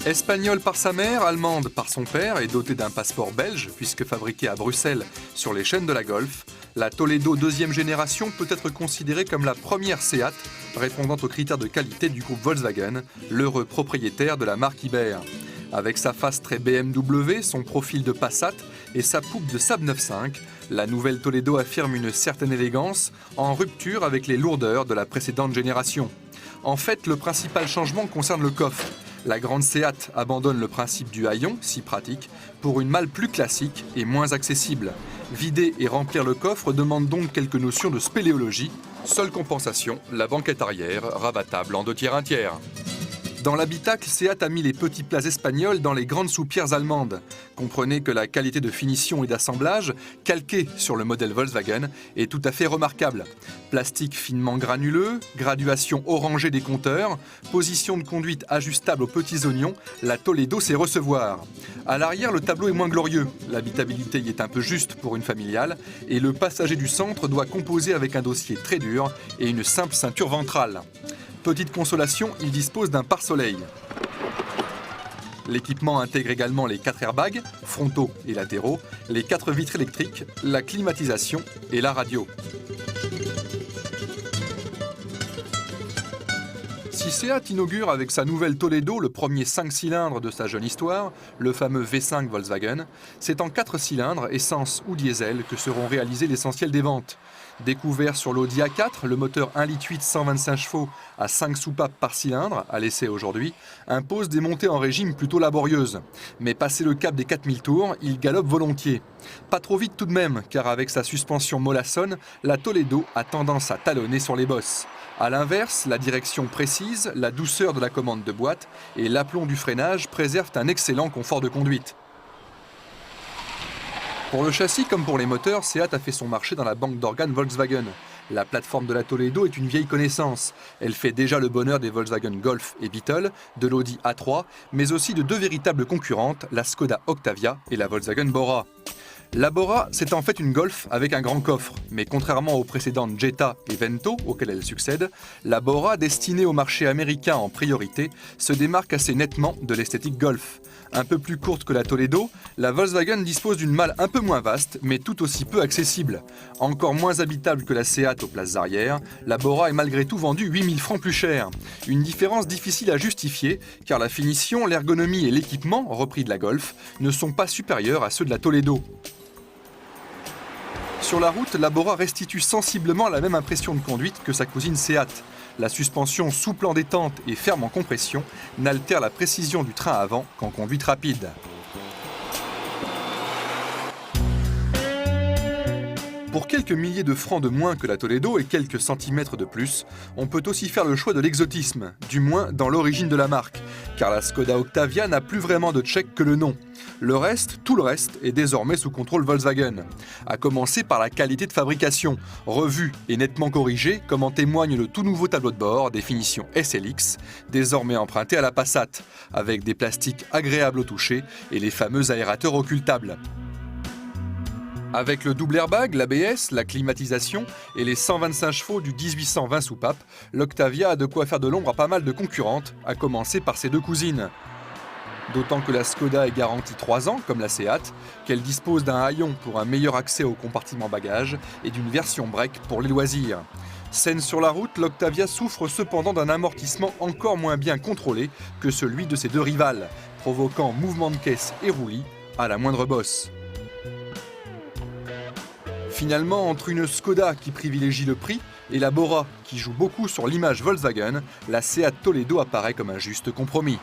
Espagnole par sa mère, allemande par son père et dotée d'un passeport belge, puisque fabriquée à Bruxelles sur les chaînes de la Golf, la Toledo deuxième génération peut être considérée comme la première Seat répondant aux critères de qualité du groupe Volkswagen, l'heureux propriétaire de la marque Iber. Avec sa face très BMW, son profil de Passat et sa poupe de Saab 9.5, la nouvelle Toledo affirme une certaine élégance en rupture avec les lourdeurs de la précédente génération. En fait, le principal changement concerne le coffre. La grande Seat abandonne le principe du haillon, si pratique, pour une malle plus classique et moins accessible. Vider et remplir le coffre demande donc quelques notions de spéléologie. Seule compensation, la banquette arrière, rabattable en 2/3. Dans l'habitacle, Seat a mis les petits plats espagnols dans les grandes soupières allemandes. Comprenez que la qualité de finition et d'assemblage, calquée sur le modèle Volkswagen, est tout à fait remarquable. Plastique finement granuleux, graduation orangée des compteurs, position de conduite ajustable aux petits oignons, la Toledo sait recevoir. À l'arrière, le tableau est moins glorieux. L'habitabilité y est un peu juste pour une familiale et le passager du centre doit composer avec un dossier très dur et une simple ceinture ventrale. Petite consolation, il dispose d'un pare-soleil. L'équipement intègre également les 4 airbags, frontaux et latéraux, les 4 vitres électriques, la climatisation et la radio. Si Seat inaugure avec sa nouvelle Toledo le premier 5 cylindres de sa jeune histoire, le fameux V5 Volkswagen, c'est en 4 cylindres, essence ou diesel, que seront réalisés l'essentiel des ventes. Découvert sur l'Audi A4, le moteur 1,8 litre 125 chevaux à 5 soupapes par cylindre, à l'essai aujourd'hui, impose des montées en régime plutôt laborieuses. Mais passé le cap des 4000 tours, il galope volontiers. Pas trop vite tout de même, car avec sa suspension mollassonne, la Toledo a tendance à talonner sur les bosses. A l'inverse, la direction précise, la douceur de la commande de boîte et l'aplomb du freinage préservent un excellent confort de conduite. Pour le châssis comme pour les moteurs, Seat a fait son marché dans la banque d'organes Volkswagen. La plateforme de la Toledo est une vieille connaissance. Elle fait déjà le bonheur des Volkswagen Golf et Beetle, de l'Audi A3, mais aussi de 2 véritables concurrentes, la Skoda Octavia et la Volkswagen Bora. La Bora, c'est en fait une Golf avec un grand coffre, mais contrairement aux précédentes Jetta et Vento, auxquelles elle succède, la Bora, destinée au marché américain en priorité, se démarque assez nettement de l'esthétique Golf. Un peu plus courte que la Toledo, la Volkswagen dispose d'une malle un peu moins vaste, mais tout aussi peu accessible. Encore moins habitable que la Seat aux places arrière, la Bora est malgré tout vendue 8000 francs plus cher. Une différence difficile à justifier, car la finition, l'ergonomie et l'équipement, repris de la Golf, ne sont pas supérieurs à ceux de la Toledo. Sur la route, la Bora restitue sensiblement la même impression de conduite que sa cousine Seat. La suspension souple en détente et ferme en compression n'altère la précision du train avant qu'en conduite rapide. Pour quelques milliers de francs de moins que la Toledo et quelques centimètres de plus, on peut aussi faire le choix de l'exotisme, du moins dans l'origine de la marque, car la Skoda Octavia n'a plus vraiment de tchèque que le nom. Le reste, tout le reste, est désormais sous contrôle Volkswagen. À commencer par la qualité de fabrication, revue et nettement corrigée, comme en témoigne le tout nouveau tableau de bord, définition SLX, désormais emprunté à la Passat, avec des plastiques agréables au toucher et les fameux aérateurs occultables. Avec le double airbag, l'ABS, la climatisation et les 125 chevaux du 1820 soupapes, l'Octavia a de quoi faire de l'ombre à pas mal de concurrentes, à commencer par ses 2 cousines. D'autant que la Skoda est garantie 3 ans, comme la Seat, qu'elle dispose d'un haillon pour un meilleur accès au compartiment bagages et d'une version break pour les loisirs. Saine sur la route, l'Octavia souffre cependant d'un amortissement encore moins bien contrôlé que celui de ses 2 rivales, provoquant mouvement de caisse et roulis à la moindre bosse. Finalement, entre une Skoda qui privilégie le prix et la Bora qui joue beaucoup sur l'image Volkswagen, la Seat Toledo apparaît comme un juste compromis.